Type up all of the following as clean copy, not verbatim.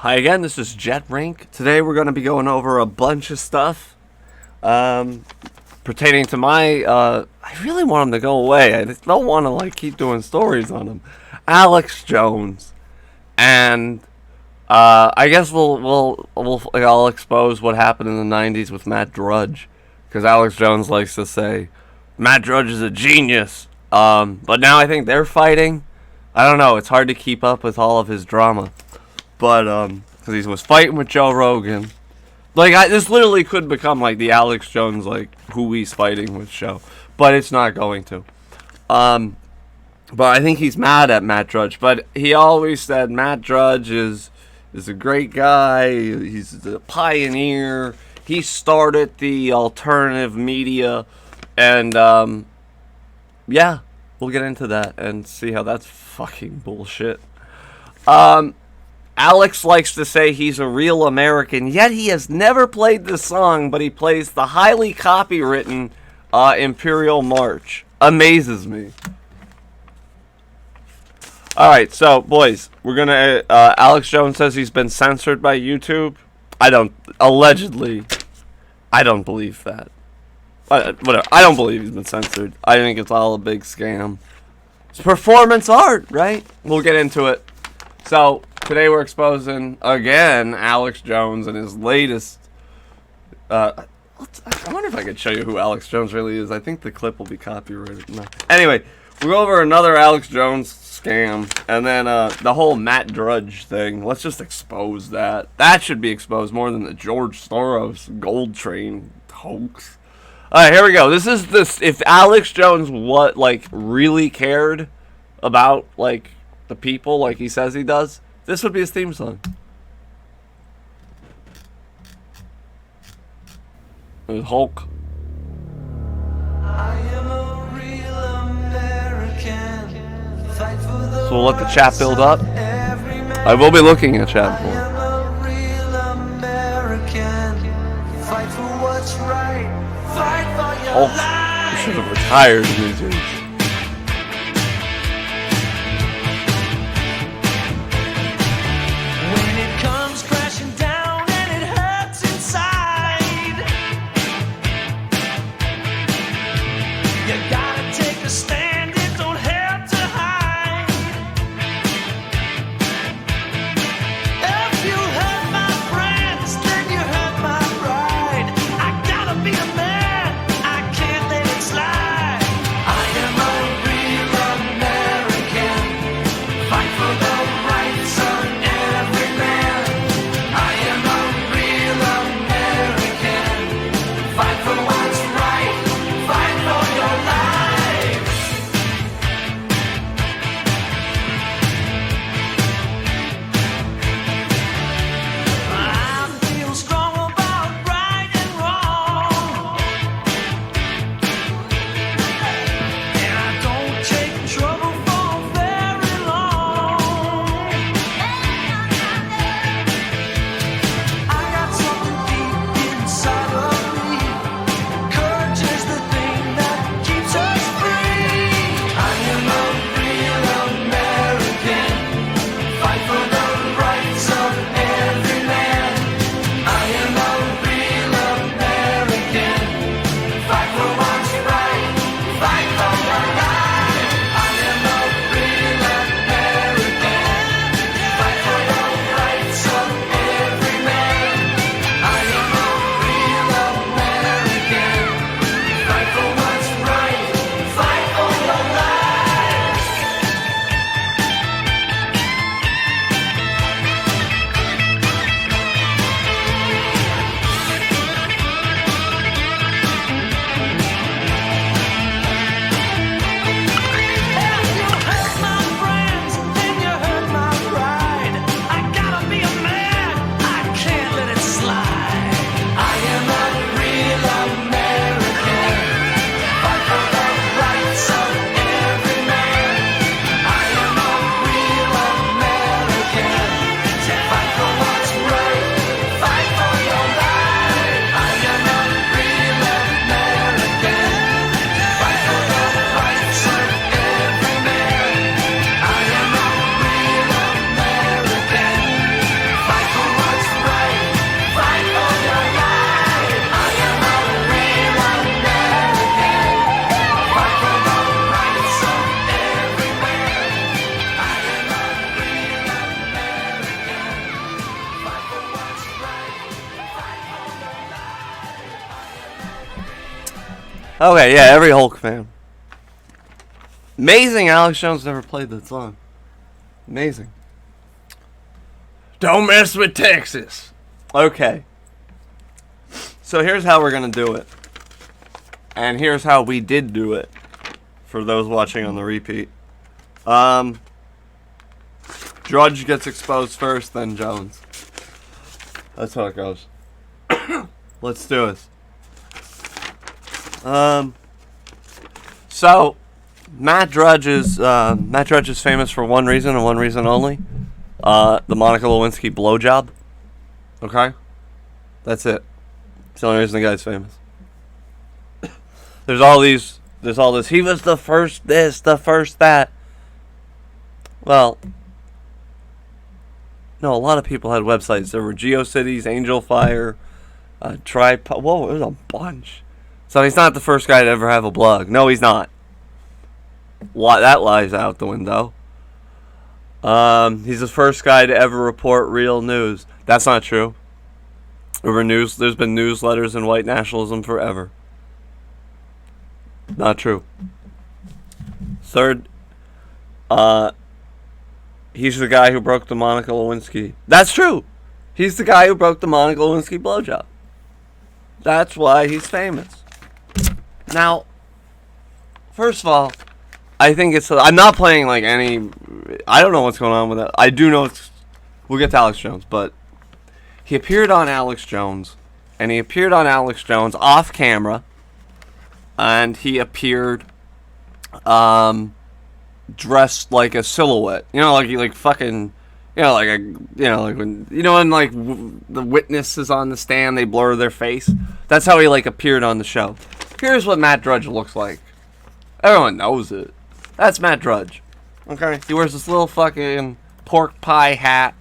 Hi again, this is Jett. Today we're going to be going over a bunch of stuff pertaining to my, I really want him to go away. I just don't want to keep doing stories on him. Alex Jones. And I guess I'll expose what happened in the 90s with Matt Drudge. Because Alex Jones likes to say, Matt Drudge is a genius. But now I think they're fighting. I don't know, it's hard to keep up with all of his drama. But, because he was fighting with Joe Rogan. This literally could become, the Alex Jones, who he's fighting with show. But it's not going to. But I think he's mad at Matt Drudge. But he always said Matt Drudge is a great guy. He's a pioneer. He started the alternative media. And, yeah, we'll get into that and see how that's fucking bullshit. Alex likes to say he's a real American, yet he has never played the song, but he plays the highly copywritten Imperial March. Amazes me. Alright, so, boys, we're gonna, Alex Jones says he's been censored by YouTube. Allegedly, I don't believe that. Whatever, I don't believe he's been censored. I think it's all a big scam. It's performance art, right? We'll get into it. So, today we're exposing, again, Alex Jones and his latest, I wonder if I could show you who Alex Jones really is. I think the clip will be copyrighted. No. Anyway, we'll go over another Alex Jones scam, and then the whole Matt Drudge thing. Let's just expose that. That should be exposed more than the George Soros Gold Train hoax. Alright, here we go. This is if Alex Jones really cared about, the people like he says he does, this would be his theme song. There's Hulk. I am a real American. Fight for the So we'll let the chat build up. I will be looking at chat for. I am a real American. Fight for what's right. Fight for your Hulk life. should have retired these days. When it comes crashing down and it hurts inside, you gotta take a stand, it don't have to hide. If you hurt my friends, then you hurt my pride. I gotta be a man, I can't let it slide. I Okay, yeah, every Hulk fan. Amazing Alex Jones never played that song. Amazing. Don't mess with Texas. Okay. So here's how we're going to do it. And here's how we did do it. For those watching on the repeat. Drudge gets exposed first, then Jones. That's how it goes. Let's do this. So Matt Drudge is famous for one reason and one reason only. The Monica Lewinsky blowjob. Okay? That's it. It's the only reason the guy's famous. There's all this. He was the first this, the first that. Well, no, a lot of people had websites. There were GeoCities, Angel Fire, Tripod. Whoa, it was a bunch. So he's not the first guy to ever have a blog. No, he's not. That lies out the window. He's the first guy to ever report real news. That's not true. There's been newsletters in white nationalism forever. Not true. Third, he's the guy who broke the Monica Lewinsky. That's true. He's the guy who broke the Monica Lewinsky blowjob. That's why he's famous. Now, first of all, I think I'm not playing like any. I don't know what's going on with that. I do know we'll get to Alex Jones, but he appeared on Alex Jones, and he appeared on Alex Jones off camera, and he appeared, dressed like a silhouette. You know, like fucking. Like when like the witness is on the stand, they blur their face. That's how he like appeared on the show. Here's what Matt Drudge looks like. Everyone knows it. That's Matt Drudge. Okay, he wears this little fucking pork pie hat,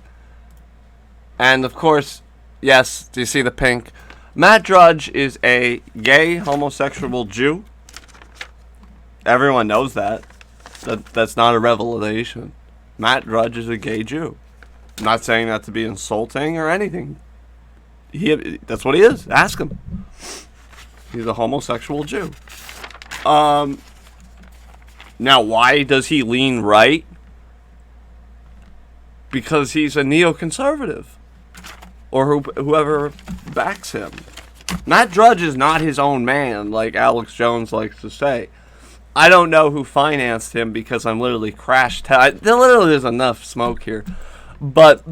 and of course, yes, do you see the pink? Matt Drudge is a gay homosexual Jew. Everyone knows that. That's not a revelation. Matt Drudge is a gay Jew. I'm not saying that to be insulting or anything. That's what he is. Ask him. He's a homosexual Jew. Now, why does he lean right? Because he's a neoconservative. Or whoever backs him. Matt Drudge is not his own man, like Alex Jones likes to say. I don't know who financed him because I'm literally there literally is enough smoke here. But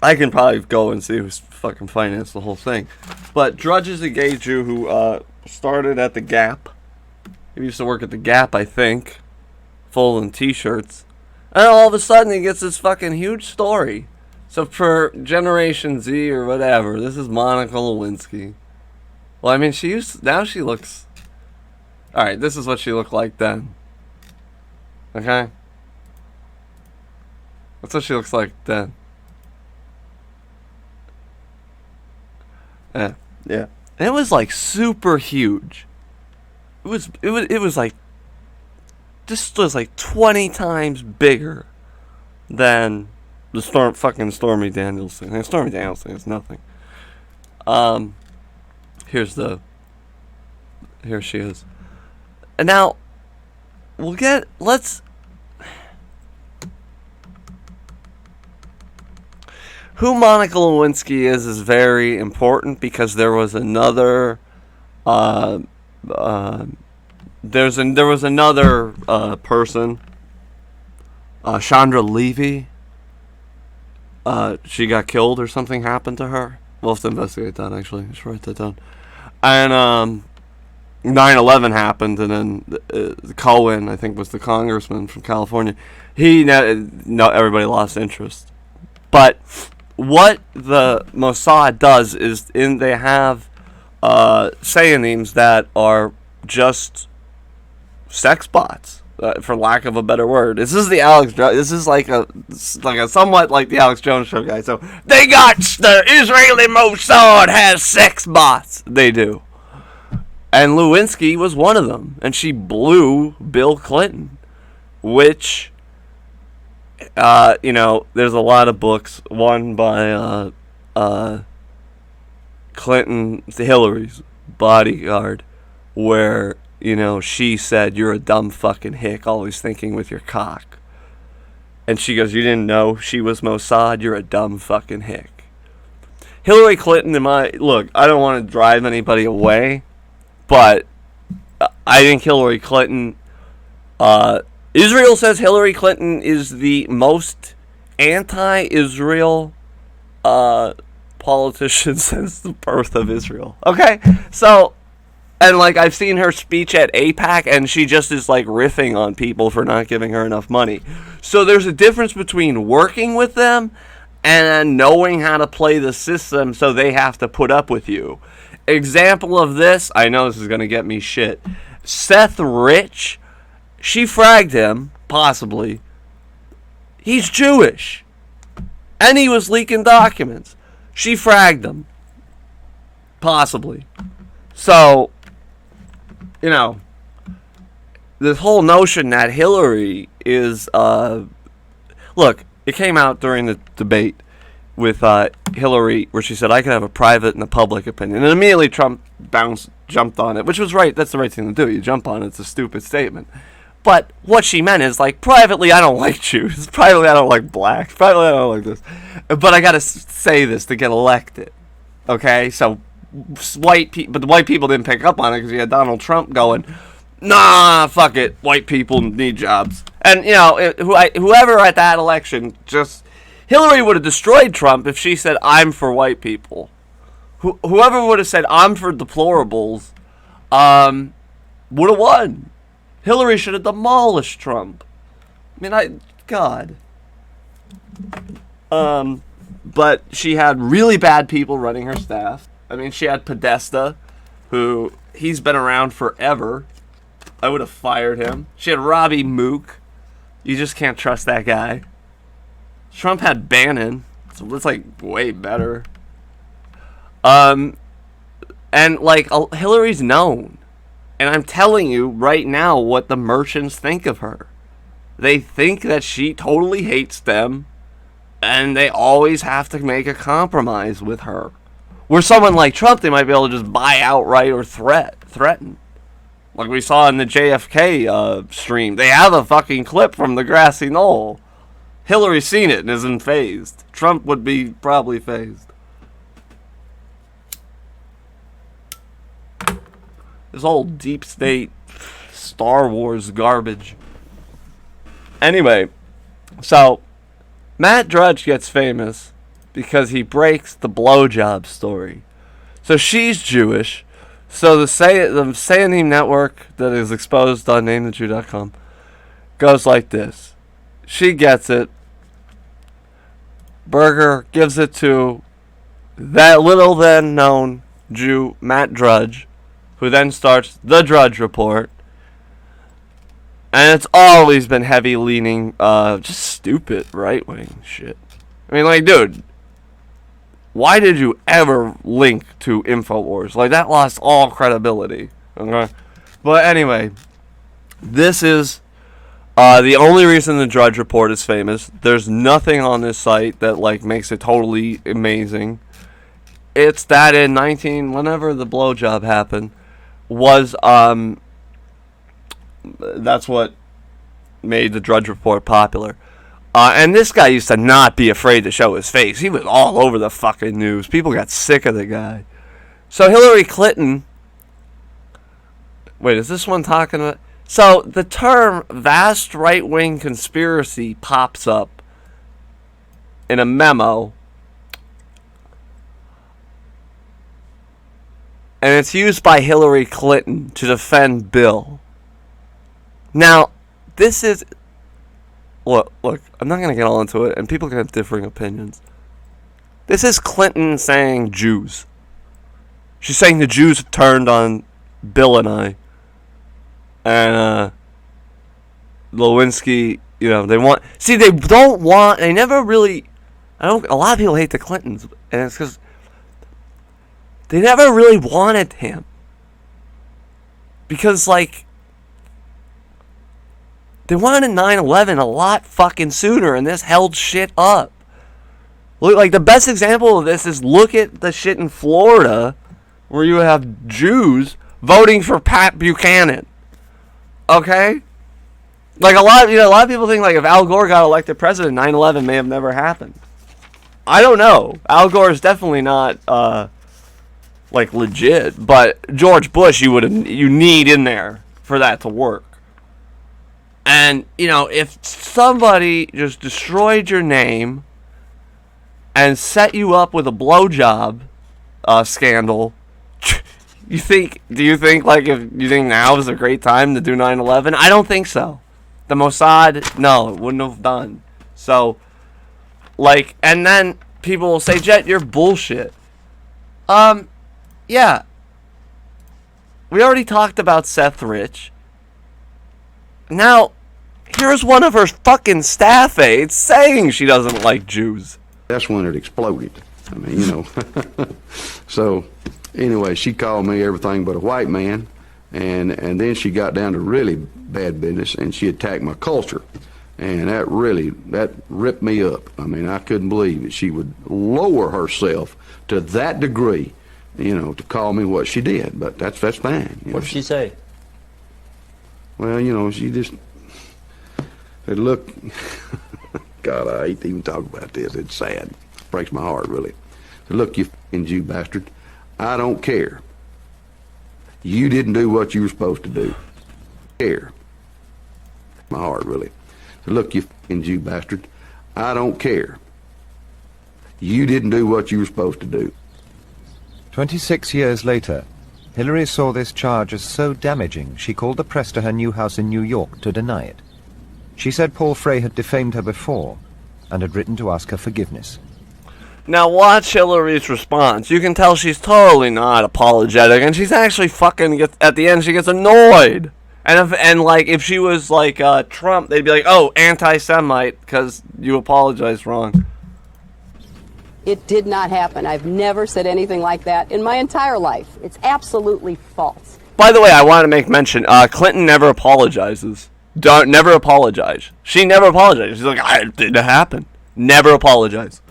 I can probably go and see who's fucking financed the whole thing. But Drudge is a gay Jew who started at the Gap. He used to work at the Gap, I think. Folding t-shirts. And all of a sudden he gets this fucking huge story. So for Generation Z or whatever, this is Monica Lewinsky. Well, I mean, now she looks... Alright, this is what she looked like then. Okay? That's what she looks like then. Yeah. And it was like super huge. It was like this was like 20 times bigger than the Stormy Daniels thing. And Stormy Daniels thing is nothing. Here she is. And now who Monica Lewinsky is very important because there was another there was another person, Chandra Levy. She got killed or something happened to her. We'll have to investigate that, actually. Just write that down. And 9/11 happened, and then Cohen, I think, was the congressman from California. Everybody lost interest. But what the Mossad does is they have pseudonyms that are just sex bots, for lack of a better word. This is like a somewhat like the Alex Jones show guy. So they got the Israeli Mossad has sex bots. They do. And Lewinsky was one of them, and she blew Bill Clinton, which there's a lot of books. One by Hillary's bodyguard, where, she said, "You're a dumb fucking hick, always thinking with your cock." And she goes, "You didn't know she was Mossad? You're a dumb fucking hick." Hillary Clinton, look, I don't want to drive anybody away, but I think Hillary Clinton, Israel says Hillary Clinton is the most anti-Israel politician since the birth of Israel. Okay? So, and I've seen her speech at AIPAC, and she just is riffing on people for not giving her enough money. So there's a difference between working with them and knowing how to play the system, so they have to put up with you. Example of this, I know this is going to get me shit. Seth Rich, she fragged him, possibly. He's Jewish. And he was leaking documents. She fragged him. Possibly. So, this whole notion that Hillary is, look, it came out during the debate with Hillary, where she said, "I can have a private and a public opinion." And immediately Trump jumped on it, which was right. That's the right thing to do. You jump on it. It's a stupid statement. But what she meant is, privately, I don't like Jews. Privately, I don't like blacks. Privately, I don't like this. But I got to say this to get elected. Okay? So, but the white people didn't pick up on it because you had Donald Trump going, "Nah, fuck it. White people need jobs." And, whoever at that election Hillary would have destroyed Trump if she said, "I'm for white people." Whoever would have said, "I'm for deplorables," would have won. Hillary should have demolished Trump. God. But she had really bad people running her staff. She had Podesta, who, he's been around forever. I would have fired him. She had Robbie Mook. You just can't trust that guy. Trump had Bannon, so it's way better. And Hillary's known. And I'm telling you right now what the merchants think of her. They think that she totally hates them, and they always have to make a compromise with her. Where someone like Trump, they might be able to just buy outright or threaten. Like we saw in the JFK stream. They have a fucking clip from the grassy knoll. Hillary's seen it and isn't fazed. Trump would be probably fazed. This old deep state Star Wars garbage. Anyway, so Matt Drudge gets famous because he breaks the blowjob story. So she's Jewish. So the Sayanim network that is exposed on namethejew.com goes like this. She gets it. Berger gives it to that little then known Jew, Matt Drudge, who then starts the Drudge Report. And it's always been heavy leaning, just stupid right-wing shit. Dude, why did you ever link to Infowars? That lost all credibility. Okay? But anyway, this is the only reason the Drudge Report is famous. There's nothing on this site that, makes it totally amazing. It's that in whenever the blowjob happened, was, that's what made the Drudge Report popular. And this guy used to not be afraid to show his face. He was all over the fucking news. People got sick of the guy. So Hillary Clinton... Wait, is this one talking about... So the term vast right-wing conspiracy pops up in a memo. And it's used by Hillary Clinton to defend Bill. Now, this is... Look, I'm not going to get all into it, and people can have differing opinions. This is Clinton saying Jews. She's saying the Jews have turned on Bill and I. And, Lewinsky, they want... See, they don't want... They never really... A lot of people hate the Clintons, and it's because they never really wanted him. Because, they wanted 9/11 a lot fucking sooner, and this held shit up. Look, the best example of this is look at the shit in Florida, where you have Jews voting for Pat Buchanan. Okay? Like a lot of people think like if Al Gore got elected president, 9/11 may have never happened. I don't know. Al Gore is definitely not like legit, but George Bush you need in there for that to work. And if somebody just destroyed your name and set you up with a blowjob scandal, do you think like if you think now is a great time to do 9/11? I don't think so. The Mossad, no, it wouldn't have done. So, like, and then people will say, Jett, you're bullshit. Yeah. We already talked about Seth Rich. Now, here's one of her fucking staff aides saying she doesn't like Jews. That's when it exploded. I mean, So, anyway, she called me everything but a white man. And then she got down to really bad business, and she attacked my culture. And that ripped me up. I mean, I couldn't believe that she would lower herself to that degree, to call me what she did. But that's fine. What did she say? Well, she just said, look, God, I hate to even talk about this. It's sad. It breaks my heart, really. Said, look, you f***ing Jew bastard, I don't care. You didn't do what you were supposed to do. Care. My heart, really. So look, you f***ing Jew bastard, I don't care. You didn't do what you were supposed to do. 26 years later, Hillary saw this charge as so damaging she called the press to her new house in New York to deny it. She said Paul Frey had defamed her before and had written to ask her forgiveness. Now watch Hillary's response. You can tell she's totally not apologetic, and she's actually at the end she gets annoyed. And if she was like Trump, they'd be like, "Oh, anti-Semite, because you apologized wrong." It did not happen. I've never said anything like that in my entire life. It's absolutely false. By the way, I want to make mention. Clinton never apologizes. Never apologize. She never apologizes. She's like, "It didn't happen." Never apologize.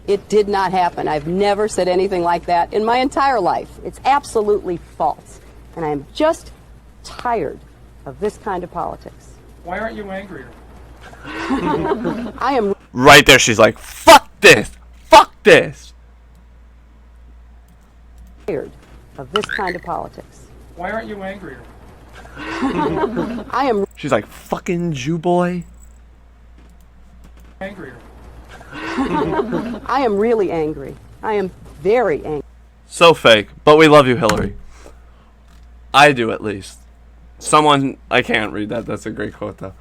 It did not happen. I've never said anything like that in my entire life. It's absolutely false. And I'm just tired of this kind of politics. Why aren't you angrier? I am... Right there, she's like, fuck this! Fuck this! Tired of this kind of politics. Why aren't you angrier? I am... She's like, fucking Jew boy? Angrier. I am really angry. I am very angry. So fake, but we love you, Hillary. I do, at least. I can't read that. That's a great quote, though.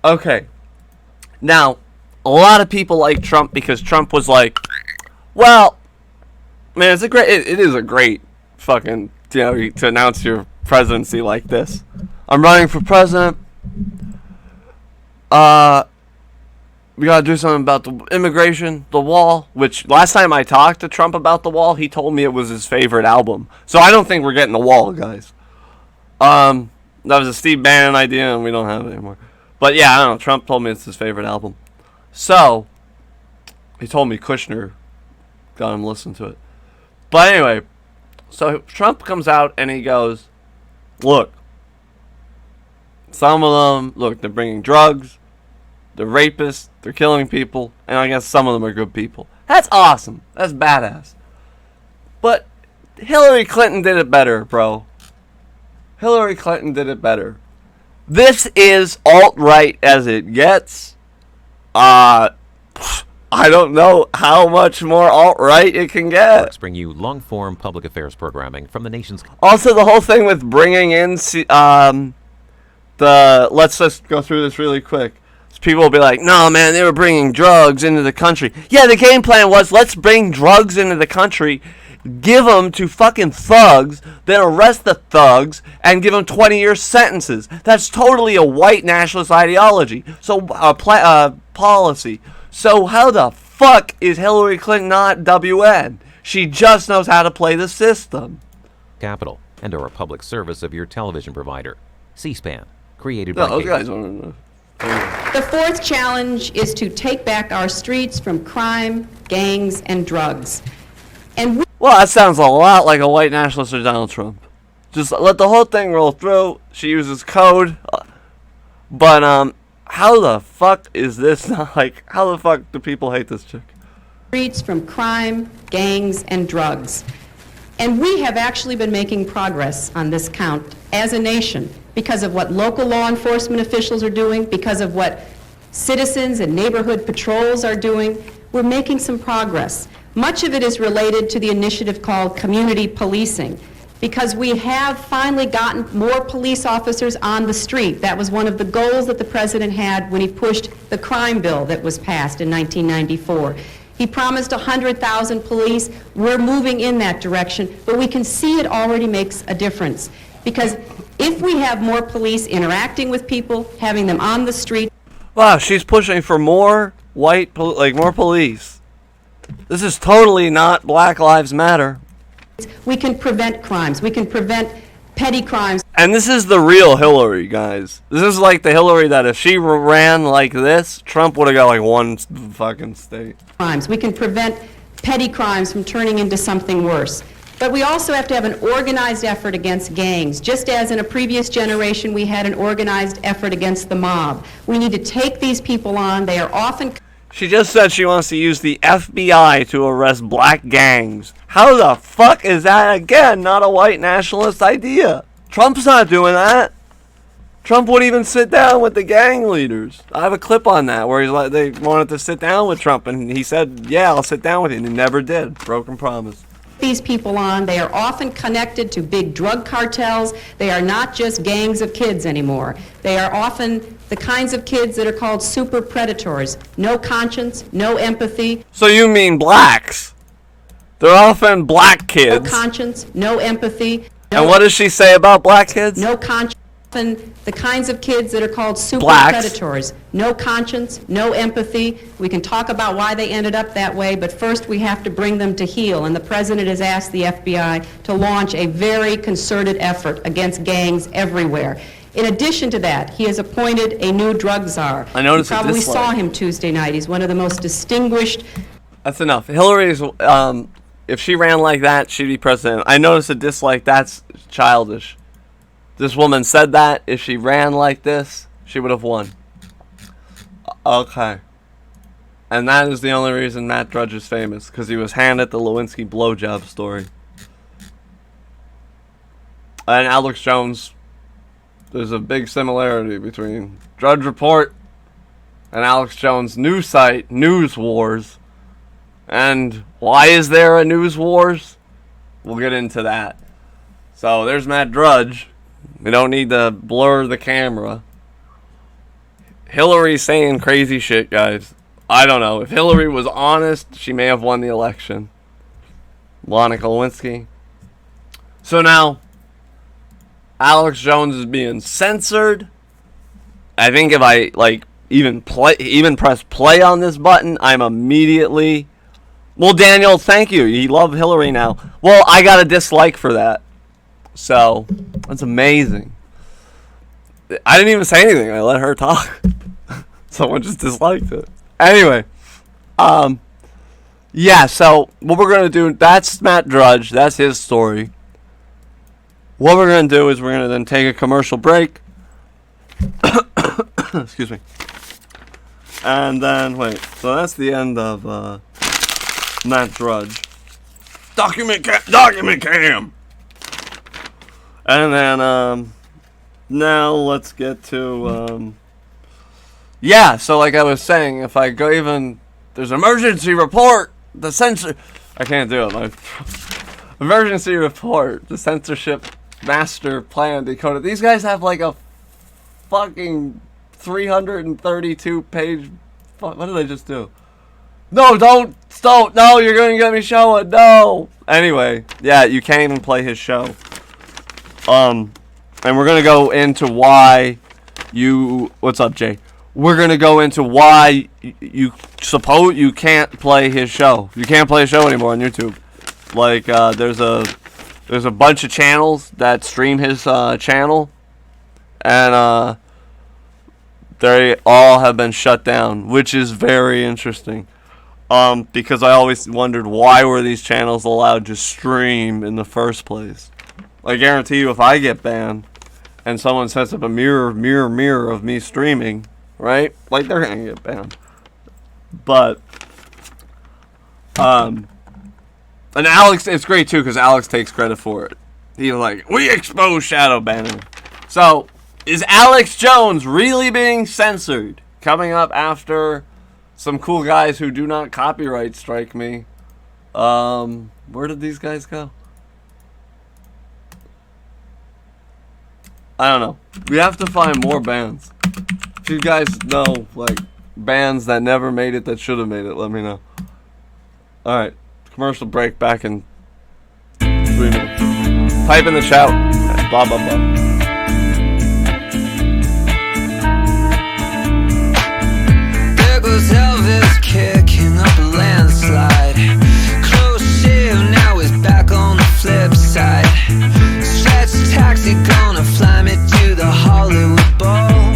Okay. Now, a lot of people like Trump because Trump was like, well, man, it is a great fucking, to announce your presidency like this. I'm running for president. We gotta do something about the immigration, the wall, which last time I talked to Trump about the wall, he told me it was his favorite album. So I don't think we're getting the wall, guys. That was a Steve Bannon idea and we don't have it anymore. But yeah, I don't know, Trump told me it's his favorite album. So, he told me Kushner got him to listen to it. But anyway, so Trump comes out and he goes, look, some of them, they're bringing drugs. They're rapists, they're killing people, and I guess some of them are good people. That's awesome. That's badass. But Hillary Clinton did it better, bro. Hillary Clinton did it better. This is alt-right as it gets. I don't know how much more alt-right it can get. Let's bring you long-form public affairs programming from the nation's... Also, the whole thing with bringing in let's just go through this really quick. People will be like, no, man, they were bringing drugs into the country. Yeah, the game plan was, let's bring drugs into the country, give them to fucking thugs, then arrest the thugs, and give them 20-year sentences. That's totally a white nationalist ideology. So, policy. So how the fuck is Hillary Clinton not WN? She just knows how to play the system. Capital and or a public service of your television provider. C-SPAN, created by... those guys want to know. The fourth challenge is to take back our streets from crime, gangs, and drugs. Well, that sounds a lot like a white nationalist or Donald Trump. Just let the whole thing roll through. She uses code. But, how the fuck is this not like, how the fuck do people hate this chick? Streets from crime, gangs, and drugs. And we have actually been making progress on this count as a nation because of what local law enforcement officials are doing, because of what citizens and neighborhood patrols are doing. We're making some progress. Much of it is related to the initiative called community policing, because we have finally gotten more police officers on the street. That was one of the goals that the president had when he pushed the crime bill that was passed in 1994. He promised 100,000 police. We're moving in that direction, but we can see it already makes a difference. Because if we have more police interacting with people, having them on the street. Wow, she's pushing for more more police. This is totally not Black Lives Matter. We can prevent crimes. We can prevent petty crimes. And this is the real Hillary, guys. This is like the Hillary that if she ran like this, Trump would have got like one fucking state. Crimes. We can prevent petty crimes from turning into something worse. But we also have to have an organized effort against gangs. Just as in a previous generation we had an organized effort against the mob. We need to take these people on. They are often... She just said she wants to use the FBI to arrest black gangs. How the fuck is that, again, not a white nationalist idea? Trump's not doing that. Trump wouldn't even sit down with the gang leaders. I have a clip on that where he's like, they wanted to sit down with Trump, and he said, yeah, I'll sit down with you, and he never did. Broken promise. These people on, they are often connected to big drug cartels. They are not just gangs of kids anymore. They are often the kinds of kids that are called super predators. No conscience, no empathy. So you mean blacks? They're often black kids. No conscience, no empathy. And what does she say about black kids? No conscience. Often the kinds of kids that are called super Blacks. predators. No conscience, no empathy. We can talk about why they ended up that way, but first we have to bring them to heel. And the president has asked the FBI to launch a very concerted effort against gangs everywhere. In addition to that, he has appointed a new drug czar. I noticed you probably saw him Tuesday night. He's one of the most distinguished. That's enough. Hillary's, if she ran like that, she'd be president. I noticed a dislike. That's childish. This woman said that if she ran like this, she would have won. Okay. And that is the only reason Matt Drudge is famous, because he was handed the Lewinsky blowjob story. And Alex Jones, there's a big similarity between Drudge Report and Alex Jones' news site, News Wars. And why is there a News Wars? We'll get into that. So there's Matt Drudge. We don't need to blur the camera. Hillary's saying crazy shit, guys. I don't know. If Hillary was honest, she may have won the election. Monica Lewinsky. So now, Alex Jones is being censored. I think if I even press play on this button, I'm immediately... Well, Daniel, thank you. You love Hillary now. Well, I got a dislike for that. So, that's amazing. I didn't even say anything. I let her talk. Someone just disliked it. Anyway. Yeah, so what we're going to do, that's Matt Drudge. That's his story. What we're going to do is we're going to then take a commercial break. Excuse me. And then, wait. So that's the end of Matt Drudge. Document cam. And then, now let's get to, yeah, so like I was saying, if I go even, there's emergency report, the censor, I can't do it, emergency report, the censorship master plan decoded. These guys have like a fucking 332 page, what did they just do? No, don't, no, you're going to get me showing, no. Anyway, yeah, you can't even play his show. And we're going to go into why what's up, Jay? We're going to go into why you suppose you can't play his show. You can't play his show anymore on YouTube. Like, there's a bunch of channels that stream his channel, and they all have been shut down, which is very interesting. Because I always wondered, why were these channels allowed to stream in the first place? I guarantee you, if I get banned and someone sets up a mirror of me streaming, right? Like, they're gonna get banned. But, and Alex, it's great too, because Alex takes credit for it. He's like, we exposed shadow banning. So, is Alex Jones really being censored? Coming up after some cool guys who do not copyright strike me. Where did these guys go? I don't know. We have to find more bands. If you guys know, like, bands that never made it that should have made it, let me know. Alright. Commercial break, back in 3 minutes. Type in the chat. Blah, blah, blah. There goes Elvis kicking up a landslide. Close shave, now he's back on the flip side. Stretch taxi, gonna fly me to the Hollywood Bowl.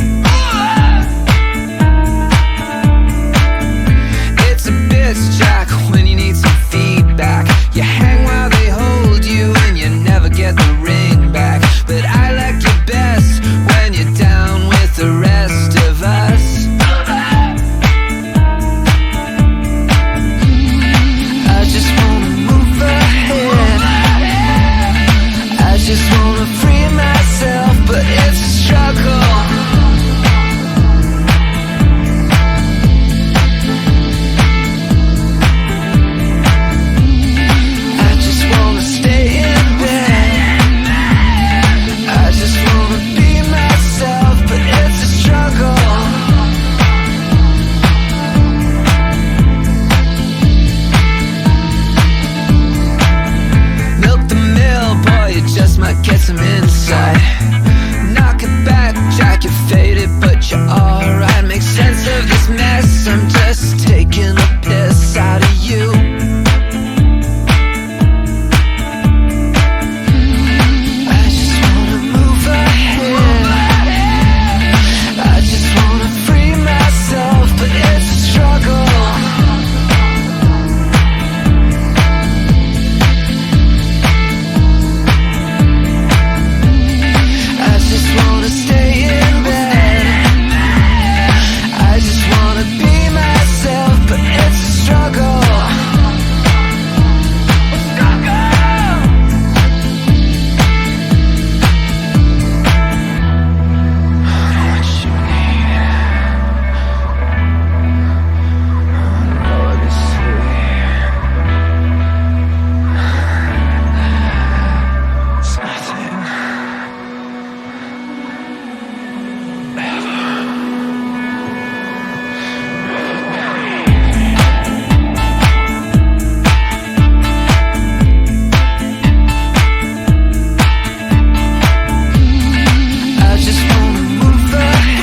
It's a bitch, Jack, when you need some feedback. You hang while they hold you and you never get the ring back. But I like you best when you're down with the rest of us. I just wanna move ahead. I just wanna free myself, but it's a struggle. I just wanna stay in bed. I just wanna be myself, but it's a struggle. Milk the mill, boy, you just might get some insight. Knock it back, Jack, you're faded, but you're alright. Make sense of this mess, I'm just taking a piss out of you. I just wanna move ahead. I just wanna free myself, but it's a struggle. I just wanna stay in bed. I just wanna be myself, but it's a struggle. I just wanna move ahead.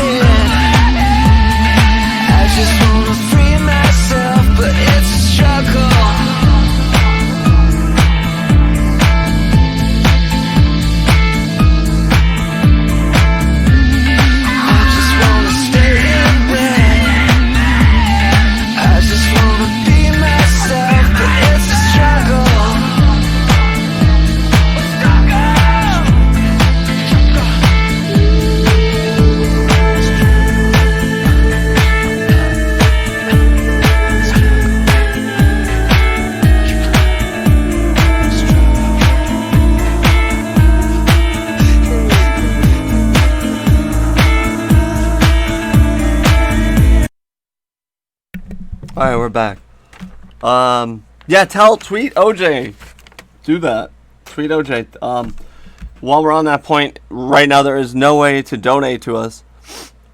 I just wanna free myself, but it's a struggle. I just wanna stay in bed. I just wanna be myself, but it's a struggle. Alright, we're back. Yeah, tweet OJ. Do that. Tweet OJ. While we're on that point, right now there is no way to donate to us.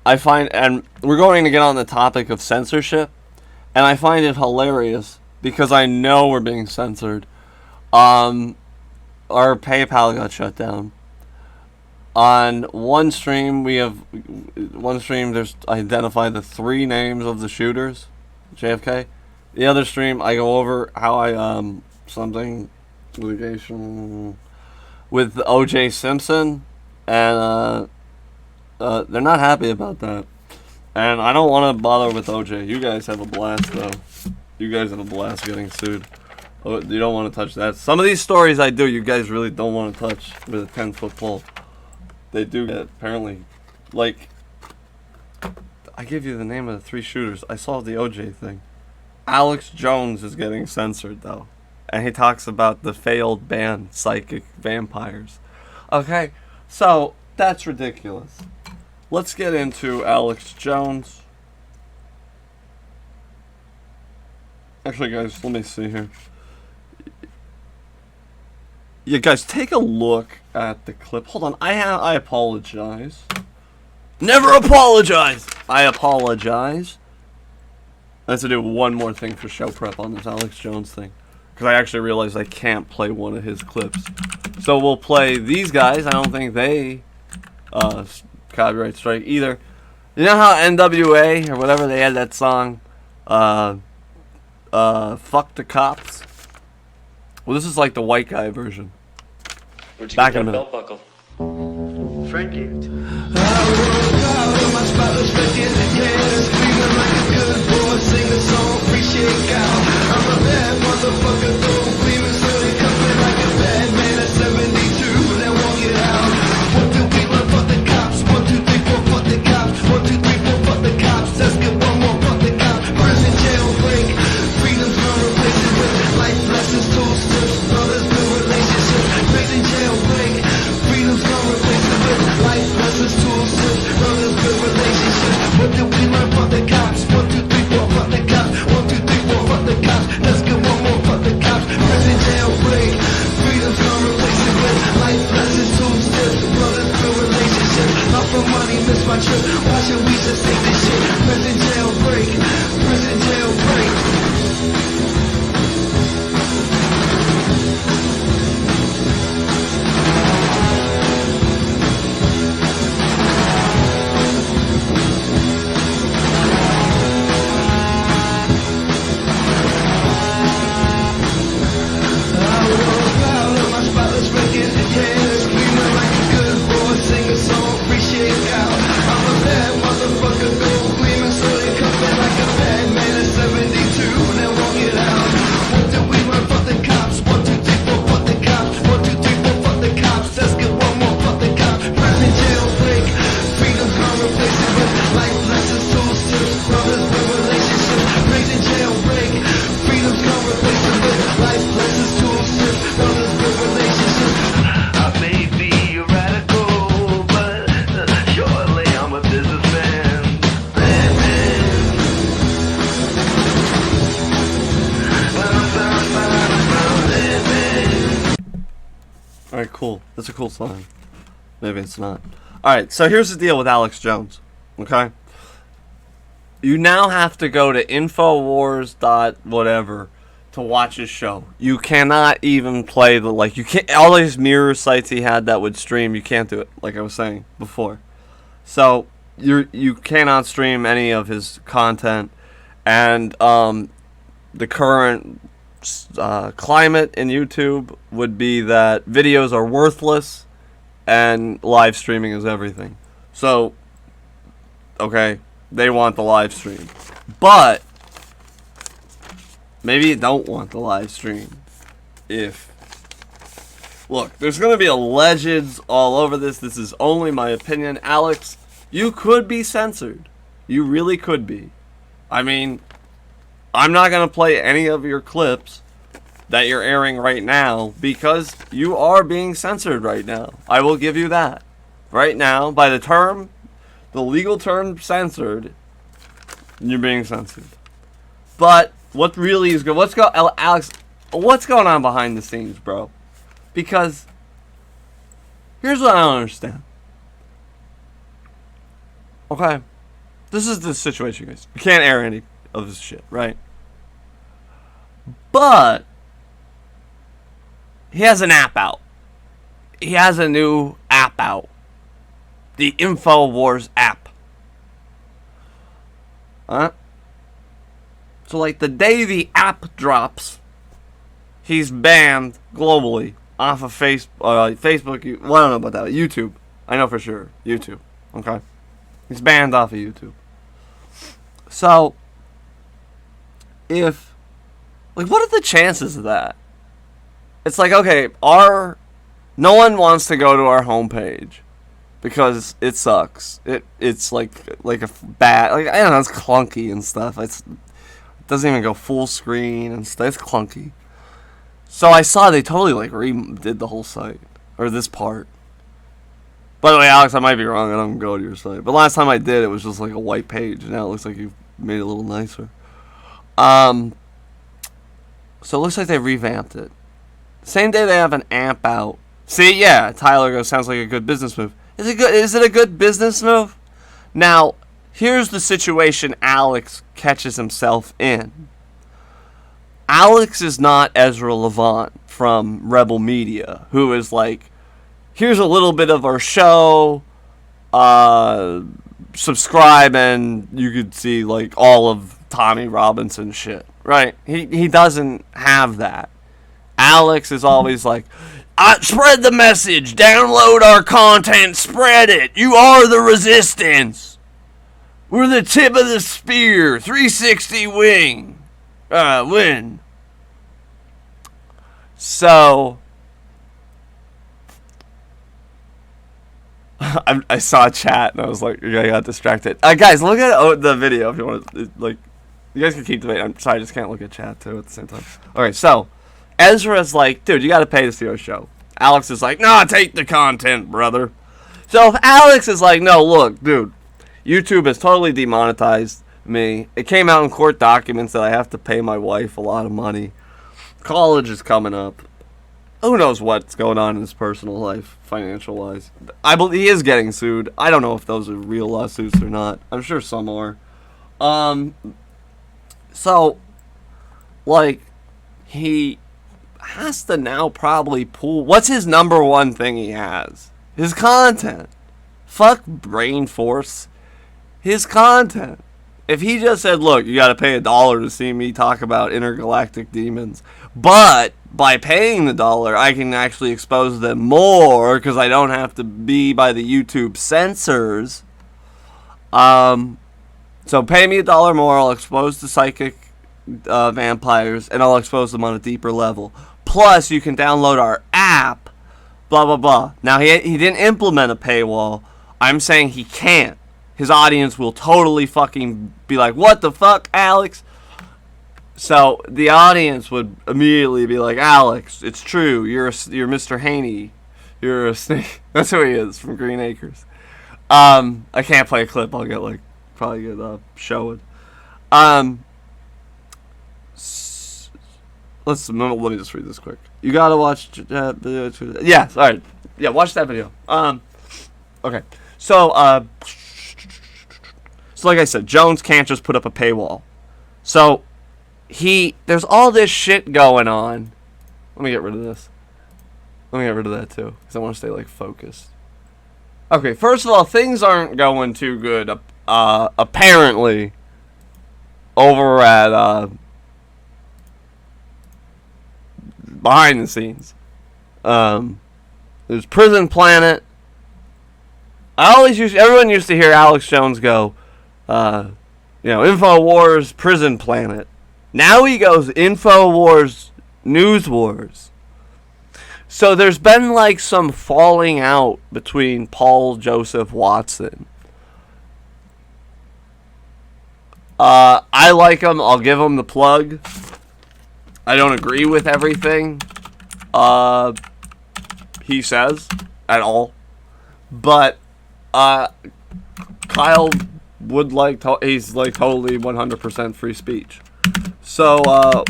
I find, and we're going to get on the topic of censorship, and I find it hilarious because I know we're being censored. Our PayPal got shut down. On one stream, there's identified the 3 names of the shooters. JFK. The other stream, I go over how I something litigation with O.J. Simpson, and they're not happy about that. And I don't want to bother with O.J. You guys have a blast though. You guys have a blast getting sued. Oh, you don't want to touch that. Some of these stories I do, you guys really don't want to touch with a 10-foot pole. They do get, apparently, like, I give you the name of the 3 shooters. I saw the OJ thing. Alex Jones is getting censored, though. And he talks about the failed band, Psychic Vampires. Okay, so, that's ridiculous. Let's get into Alex Jones. Actually, guys, let me see here. Yeah, guys, take a look at the clip. Hold on, I apologize. Never apologize! I apologize. I have to do one more thing for show prep on this Alex Jones thing. Because I actually realized I can't play one of his clips. So we'll play these guys. I don't think they copyright strike either. You know how NWA, or whatever, they had that song, Fuck the Cops? Well, this is like the white guy version. Where'd you Back get in a that minute. belt buckle? Frankie. Alright, cool. That's a cool song. Maybe it's not. Alright, so here's the deal with Alex Jones. Okay? You now have to go to Infowars whatever to watch his show. You cannot even play the, like, you can't, all these mirror sites he had that would stream, you can't do it, like I was saying before. So, you cannot stream any of his content, and the current climate in YouTube would be that videos are worthless and live streaming is everything. So, okay, they want the live stream. But maybe you don't want the live stream. Look, there's going to be legends all over this. This is only my opinion. Alex, you could be censored. You really could be. I mean, I'm not going to play any of your clips that you're airing right now because you are being censored right now. I will give you that. Right now, by the legal term censored, you're being censored. But what really is good? Alex, what's going on behind the scenes, bro? Because here's what I don't understand. Okay, this is the situation, guys. You can't air any of this shit, right? But he has an app out. He has a new app out. The Infowars app. Huh? So, like, the day the app drops, he's banned globally off of Facebook. Well, I don't know about that. YouTube. I know for sure. YouTube. Okay? He's banned off of YouTube. So, if Like, what are the chances of that? It's like, okay, no one wants to go to our homepage because it sucks. It's like a bad, like, I don't know, it's clunky and stuff. It doesn't even go full screen and stuff. It's clunky. So I saw they totally like redid the whole site, or this part. By the way, Alex, I might be wrong. I don't go to your site, but last time I did, it was just like a white page. Now it looks like you've made it a little nicer. So it looks like they revamped it. Same day they have an amp out. See, yeah, Tyler goes, sounds like a good business move. Is it a good business move? Now, here's the situation Alex catches himself in. Alex is not Ezra Levant from Rebel Media, who is like, here's a little bit of our show, subscribe and you could see like all of Tommy Robinson shit, right? He doesn't have that. Alex is always like, spread the message, download our content, spread it. You are the resistance. We're the tip of the spear, 360 win. So, I saw a chat and I was like, I got distracted. Guys, look at the video if you want to, like, you guys can keep debating. I'm sorry, I just can't look at chat too at the same time. Alright, so, Ezra's like, dude, you gotta pay to see our show. Alex is like, nah, take the content, brother. So if Alex is like, no, look, dude, YouTube has totally demonetized me. It came out in court documents that I have to pay my wife a lot of money. College is coming up. Who knows what's going on in his personal life, financial-wise. I believe he is getting sued. I don't know if those are real lawsuits or not. I'm sure some are. So, like, he has to now probably pull... What's his number one thing he has? His content. Fuck brain force. His content. If he just said, look, you gotta pay $1 to see me talk about intergalactic demons, but by paying the $1, I can actually expose them more because I don't have to be by the YouTube censors. So pay me $1 more, I'll expose the psychic vampires, and I'll expose them on a deeper level. Plus, you can download our app, blah, blah, blah. Now, he didn't implement a paywall. I'm saying he can't. His audience will totally fucking be like, what the fuck, Alex? So, the audience would immediately be like, Alex, it's true, you're Mr. Haney. You're a snake. That's who he is, from Green Acres. I can't play a clip, I'll get, like, probably get showed. Let me just read this quick. You gotta watch that video. Yeah, alright. Yeah, watch that video. Okay. So like I said, Jones can't just put up a paywall. So, there's all this shit going on. Let me get rid of this. Let me get rid of that too, because I want to stay, like, focused. Okay, first of all, things aren't going too good, apparently, over at, behind the scenes. There's Prison Planet. Everyone used to hear Alex Jones go, Infowars, Prison Planet. Now he goes Infowars, News Wars. So there's been like some falling out between Paul Joseph Watson. I like him. I'll give him the plug. I don't agree with everything he says at all. But Kyle would like he's like totally 100% free speech. So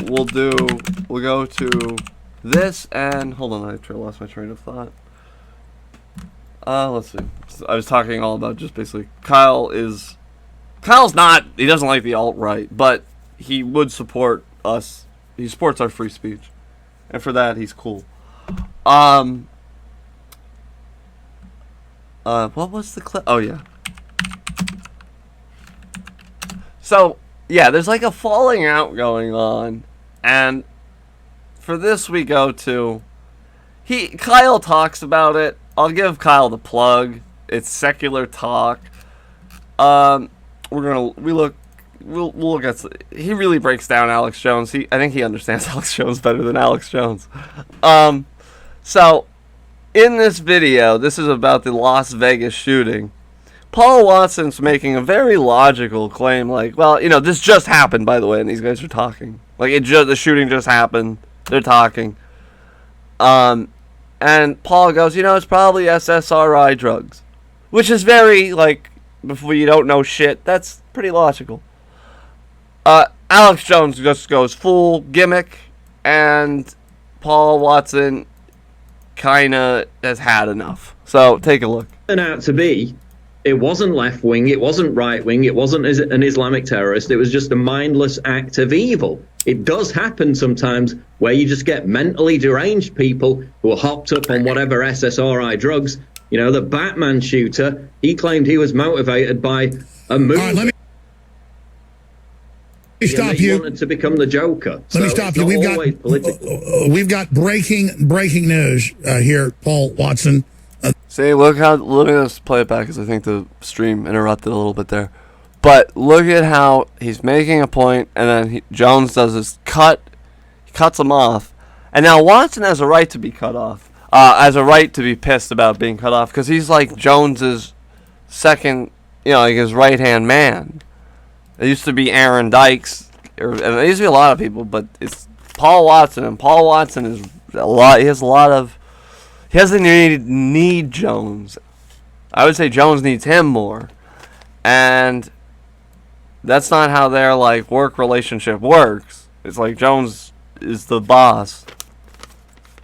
we'll go to this, and hold on, I lost my train of thought. Let's see. I was talking all about just basically Kyle's not, he doesn't like the alt-right, but he would support us. He supports our free speech, and for that he's cool. What was the clip? Oh yeah. So yeah, there's like a falling out going on, and for this we go to Kyle talks about it. I'll give Kyle the plug. It's Secular Talk. We look we'll look at. He really breaks down Alex Jones. I think he understands Alex Jones better than Alex Jones. So in this video, this is about the Las Vegas shooting. Paul Watson's making a very logical claim, like, well, this just happened, by the way, and these guys are talking. Like, the shooting just happened. They're talking. And Paul goes, it's probably SSRI drugs. Which is very, like, before you don't know shit, that's pretty logical. Alex Jones just goes full gimmick, and Paul Watson kinda has had enough. So, take a look. Turned out to be, it wasn't left-wing, it wasn't right-wing, it wasn't an Islamic terrorist, it was just a mindless act of evil. It does happen sometimes where you just get mentally deranged people who are hopped up on whatever SSRI drugs. The Batman shooter, he claimed he was motivated by a movie. All right, let me stop you. He wanted to become the Joker. Let me stop you. We've got breaking news here, Paul Watson. See, look at this. Play it back, because I think the stream interrupted a little bit there. But look at how he's making a point, and then Jones does this cut. He cuts him off, and now Watson has a right to be cut off. Has a right to be pissed about being cut off, because he's like Jones's second, like his right-hand man. It used to be Aaron Dykes, and there used to be a lot of people, but it's Paul Watson, and Paul Watson is a lot. He has a lot of. He doesn't need Jones. I would say Jones needs him more. And that's not how their work relationship works. It's like Jones is the boss.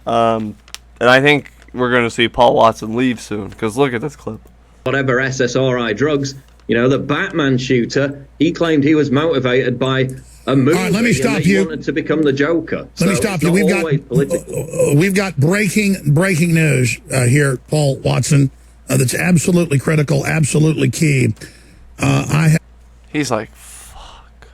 And I think we're going to see Paul Watson leave soon, because look at this clip. Whatever SSRI drugs, the Batman shooter, he claimed he was motivated by a movie. All right, let me stop you. He wanted to become the Joker. Let me stop you. We've got breaking news here, Paul Watson. That's absolutely critical, absolutely key. He's like, fuck.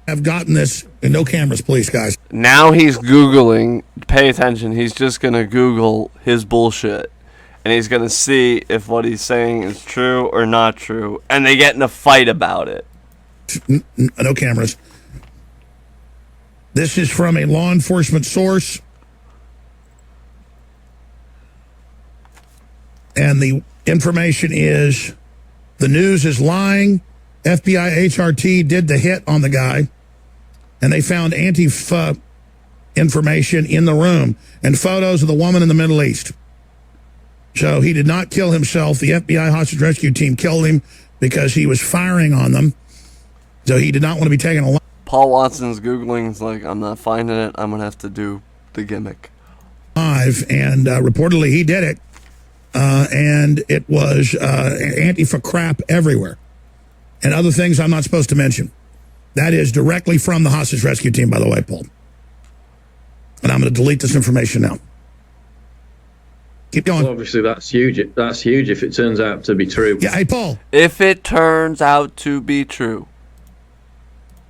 I've gotten this. And no cameras, please, guys. Now he's Googling. Pay attention. He's just going to Google his bullshit. And he's going to see if what he's saying is true or not true. And they get in a fight about it. No cameras. This is from a law enforcement source. And the information is, the news is lying. FBI HRT did the hit on the guy. And they found Antifa information in the room and photos of the woman in the Middle East. So he did not kill himself. The FBI hostage rescue team killed him because he was firing on them. So he did not want to be taken alive. Paul Watson's Googling. It's like, I'm not finding it. I'm going to have to do the gimmick. And reportedly he did it. And it was Antifa crap everywhere. And other things I'm not supposed to mention. That is directly from the hostage rescue team, by the way, Paul. And I'm going to delete this information now. Keep going. Well, obviously, that's huge. That's huge if it turns out to be true. Yeah, hey, Paul. If it turns out to be true.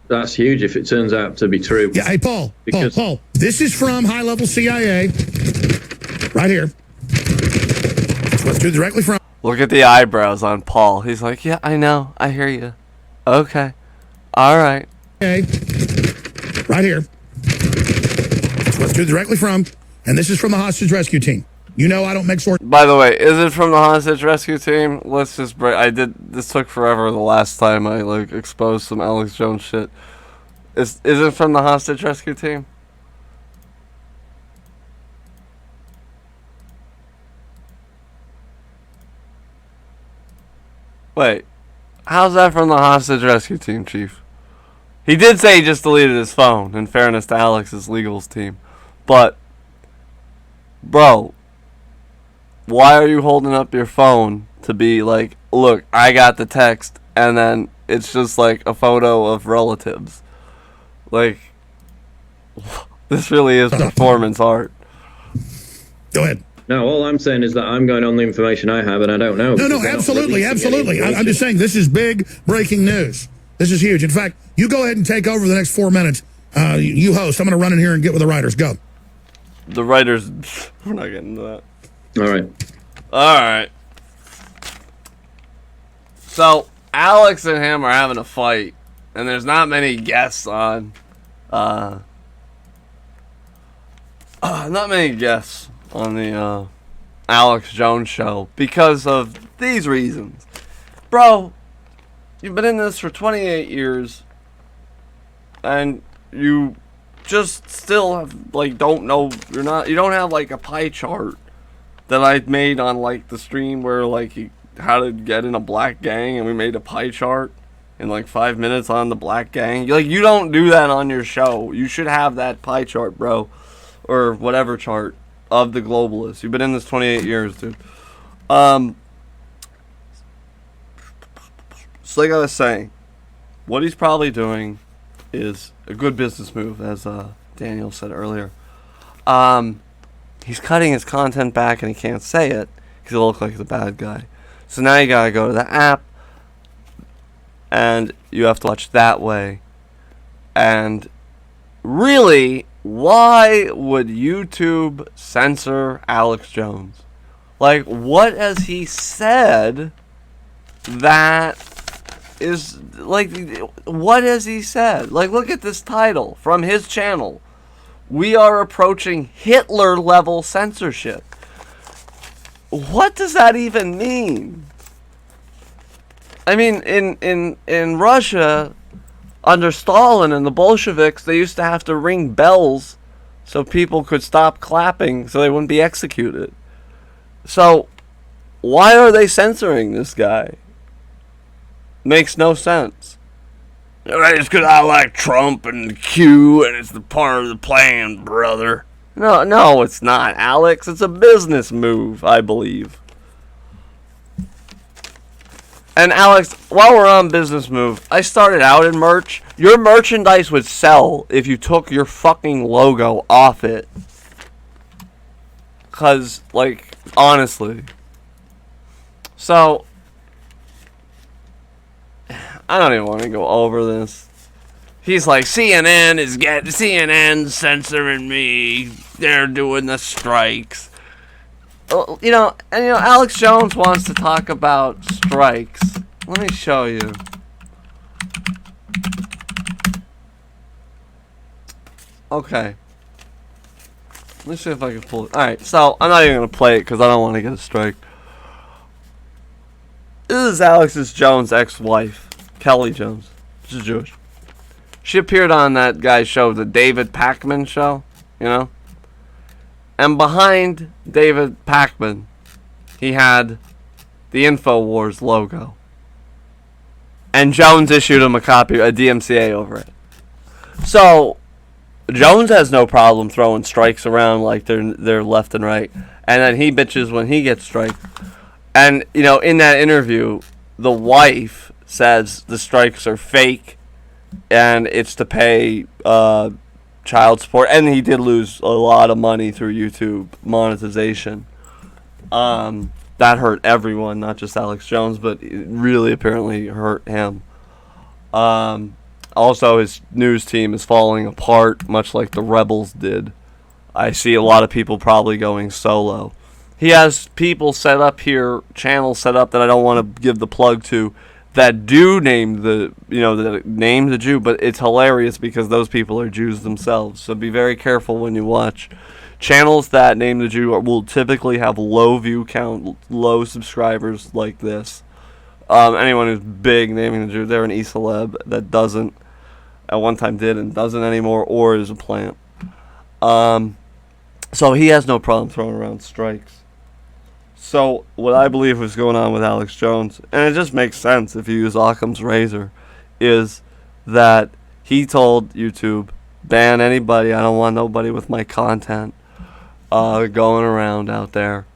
That's huge if it turns out to be true. Yeah, hey, Paul. Paul. This is from high-level CIA. Right here. Let's do directly from. Look at the eyebrows on Paul. He's like, yeah, I know. I hear you. Okay. All right. Okay. Right here. Let's do directly from. And this is from the hostage rescue team. I don't make sort. By the way, is it from the hostage rescue team? Let's just break. This took forever the last time I exposed some Alex Jones shit. Is it from the hostage rescue team? Wait, how's that from the hostage rescue team, Chief? He did say he just deleted his phone, in fairness to Alex's legals team. But, bro, why are you holding up your phone to be like, look, I got the text, and then it's just like a photo of relatives? Like, this really is performance art. Go ahead. No, all I'm saying is that I'm going on the information I have, and I don't know. No, absolutely. I'm just saying this is big breaking news. This is huge. In fact, you go ahead and take over the next 4 minutes. You host. I'm going to run in here and get with the writers. Go. The writers, we're not getting into that. All right. So, Alex and him are having a fight. and there's not many guests on. Not many guests on the Alex Jones show because of these reasons. Bro, you've been in this for 28 years, and you just still have, like, don't know, you don't have, like, a pie chart that I made on, like, the stream where, like, how to get in a black gang, and we made a pie chart in, like, 5 minutes on the black gang. Like, you don't do that on your show. You should have that pie chart, bro, or whatever chart of the globalists. You've been in this 28 years, dude. So like I was saying, what he's probably doing is a good business move, as Daniel said earlier. He's cutting his content back, and he can't say it because he'll look like he's a bad guy. So now you gotta go to the app, and you have to watch that way. And really, why would YouTube censor Alex Jones? Like, what has he said that is, like, what has he said? Like, look at this title from his channel. We are approaching Hitler-level censorship. What does that even mean? I mean, in Russia, under Stalin and the Bolsheviks, they used to have to ring bells so people could stop clapping so they wouldn't be executed. So, why are they censoring this guy? Makes no sense. It's because I like Trump and Q, and it's the part of the plan, brother. No, it's not, Alex. It's a business move, I believe. And Alex, while we're on business move, I started out in merch. Your merchandise would sell if you took your fucking logo off it. 'Cause, like, honestly. So, I don't even want to go over this. He's like, CNN censoring me. They're doing the strikes. You know, Alex Jones wants to talk about strikes. Let me show you. Okay. Let's see if I can pull it. Alright, so I'm not even going to play it because I don't want to get a strike. This is Alex Jones' ex-wife, Kelly Jones. She's Jewish. She appeared on that guy's show, the David Pakman show, you know? And behind David Pakman, he had the Infowars logo. And Jones issued him a copy, a DMCA over it. So, Jones has no problem throwing strikes around like they're left and right. And then he bitches when he gets striked. And, you know, in that interview, the wife says the strikes are fake and it's to pay child support. And he did lose a lot of money through YouTube monetization. That hurt everyone, not just Alex Jones, but it really apparently hurt him. Also, his news team is falling apart, much like the Rebels did. I see a lot of people probably going solo. He has people set up here, channels set up that I don't want to give the plug to, that do name the Jew, but it's hilarious because those people are Jews themselves. So be very careful when you watch. Channels that name the Jew will typically have low view count, low subscribers like this. Anyone who's big naming the Jew, they're an E-celeb that doesn't, at one time did and doesn't anymore, or is a plant. So he has no problem throwing around strikes. So what I believe was going on with Alex Jones, and it just makes sense if you use Occam's razor, is that he told YouTube, ban anybody, I don't want nobody with my content going around out there.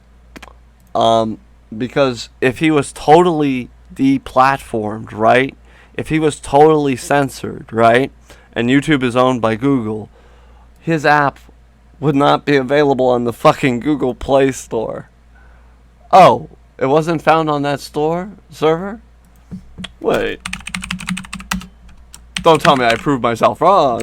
Because if he was totally deplatformed, right? If he was totally censored, right? And YouTube is owned by Google, his app would not be available on the fucking Google Play Store. Oh, it wasn't found on that store server? Wait. Don't tell me I proved myself wrong.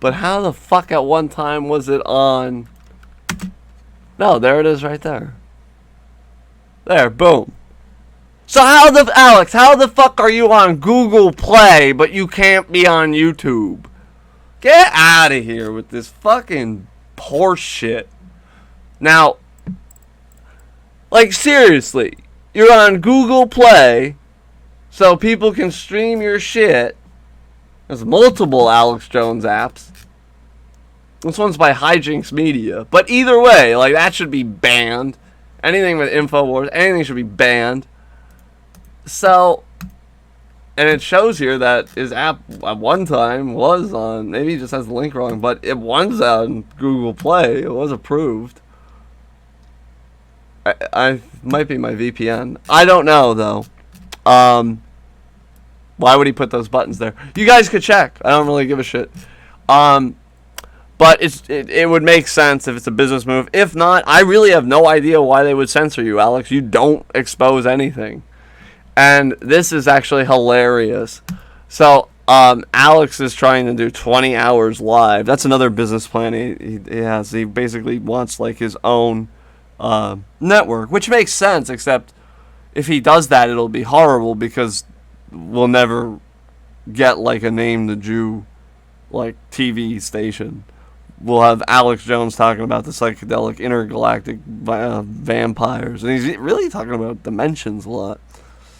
But how the fuck at one time was it on? No, there it is right there. There, boom. So how the fuck are you on Google Play, but you can't be on YouTube? Get out of here with this fucking horse shit. Now, like, seriously, you're on Google Play, so people can stream your shit. There's multiple Alex Jones apps. This one's by Hijinks Media. But either way, like, that should be banned. Anything with Infowars, anything should be banned. So, and it shows here that his app at one time was on, maybe he just has the link wrong, but it was on Google Play. It was approved. I might be my VPN. I don't know, though. Why would he put those buttons there? You guys could check. I don't really give a shit. But it would make sense if it's a business move. If not, I really have no idea why they would censor you, Alex. You don't expose anything. And this is actually hilarious. So, Alex is trying to do 20 hours live. That's another business plan he has. He basically wants, like, his own network, which makes sense, except if he does that, it'll be horrible because we'll never get, like, a Name the Jew, like, TV station. We'll have Alex Jones talking about the psychedelic intergalactic vampires, and he's really talking about dimensions a lot.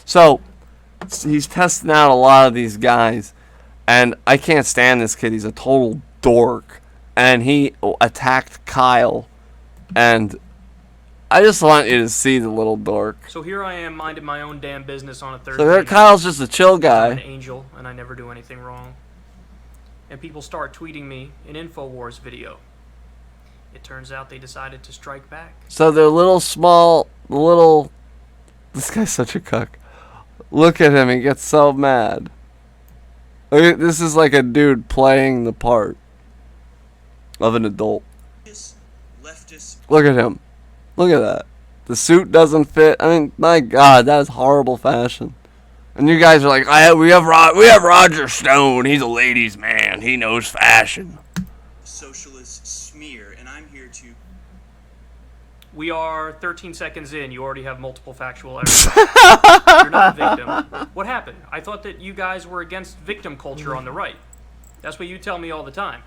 So, he's testing out a lot of these guys, and I can't stand this kid. He's a total dork, and he attacked Kyle, and I just want you to see the little dork. So here I am, minding my own damn business on a Thursday. So there, Kyle's just a chill guy. I'm an angel, and I never do anything wrong. And people start tweeting me an Infowars video. It turns out they decided to strike back. So they're this guy's such a cuck. Look at him, he gets so mad. This is like a dude playing the part of an adult. Look at him. Look at that. The suit doesn't fit. I mean, my God, that is horrible fashion. And you guys are like, we have Roger Stone. He's a ladies' man. He knows fashion. Socialist smear, and I'm here to... We are 13 seconds in. You already have multiple factual errors. You're not a victim. What happened? I thought that you guys were against victim culture on the right. That's what you tell me all the time.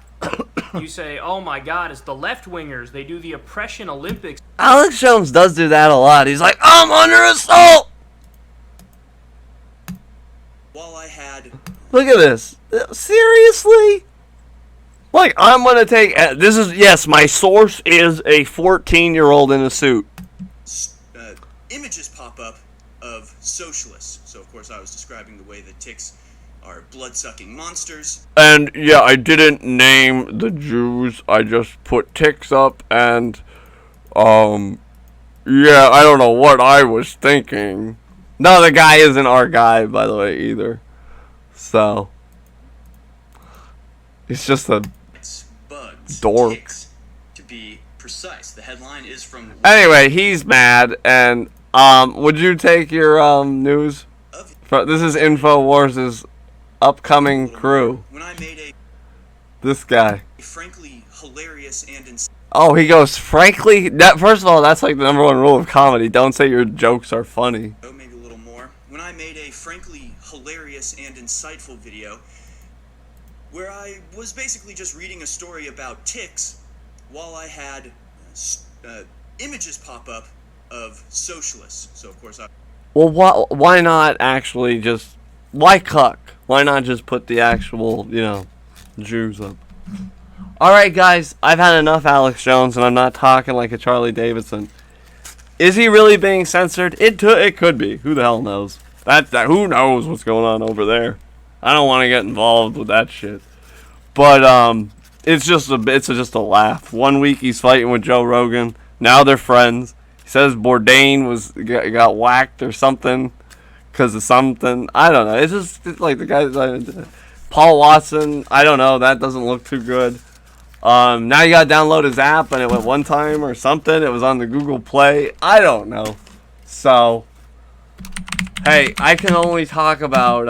You say, oh my God, it's the left-wingers. They do the oppression Olympics. Alex Jones does do that a lot. He's like, I'm under assault. While I had... Look at this. Seriously? Like, I'm going to take... This is... Yes, my source is a 14-year-old in a suit. Images pop up of socialists. So, of course, I was describing the way that ticks are blood-sucking monsters. And, yeah, I didn't name the Jews. I just put ticks up and... Yeah, I don't know what I was thinking. No, the guy isn't our guy, by the way, either. So... He's just a dork. Ticks, to be precise. The headline is from... Anyway, he's mad, and, would you take your, news? This is Infowars' upcoming crew. When I made a... This guy. Frankly hilarious and... Oh, he goes, frankly... First of all, that's like the #1 rule of comedy. Don't say your jokes are funny. Oh, maybe a little more. When I made a frankly hilarious and insightful video... where I was basically just reading a story about ticks while I had images pop up of socialists. So, of course, I... Well, why not actually just... Why cuck? Why not just put the actual, Jews up? Alright, guys, I've had enough Alex Jones, and I'm not talking like a Charlie Davidson. Is he really being censored? It could be. Who the hell knows? Who knows what's going on over there? I don't want to get involved with that shit. But it's just a laugh. 1 week he's fighting with Joe Rogan. Now they're friends. He says Bourdain got whacked or something because of something. I don't know. It's like the guy, Paul Watson. I don't know. That doesn't look too good. Now you gotta download his app, and it went one time or something. It was on the Google Play. I don't know. So, hey, I can only talk about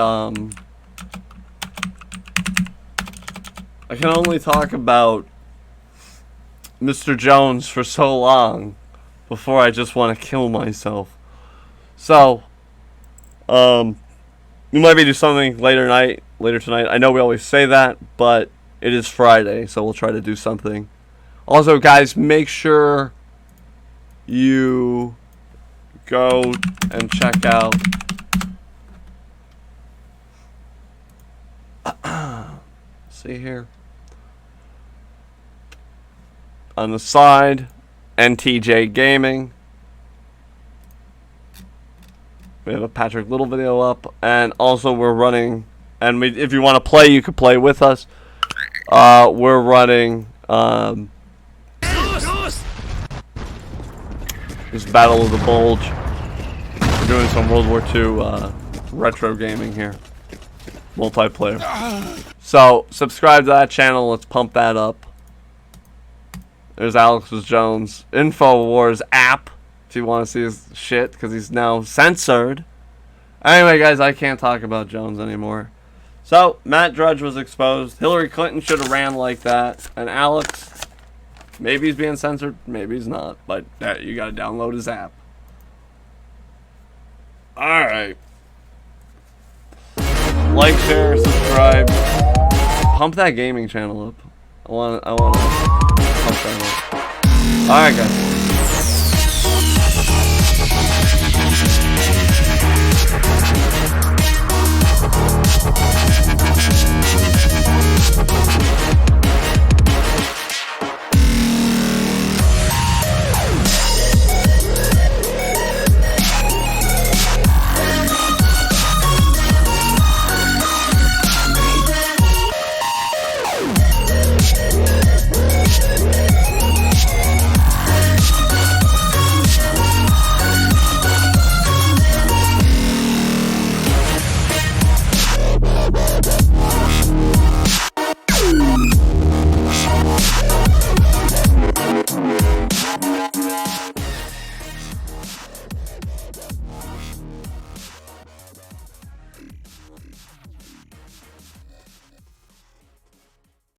Mr. Jones for so long before I just want to kill myself. So, We might be do something later tonight. I know we always say that, but it is Friday, so we'll try to do something. Also, guys, make sure you go and check out see here on the side, NTJ Gaming. We have a Patrick Little video up, and also we're running, and if you want to play, you can play with us. We're running this Battle of the Bulge. We're doing some World War II retro gaming here, multiplayer. So subscribe to that channel. Let's pump that up. There's Alex Jones Infowars app if you want to see his shit, because he's now censored. Anyway, guys, I can't talk about Jones anymore. So Matt Drudge was exposed. Hillary Clinton should have ran like that, and Alex, maybe he's being censored, maybe he's not, but you gotta download his app. Alright. Like, share, subscribe. Pump that gaming channel up. I wanna pump that up. Alright, guys.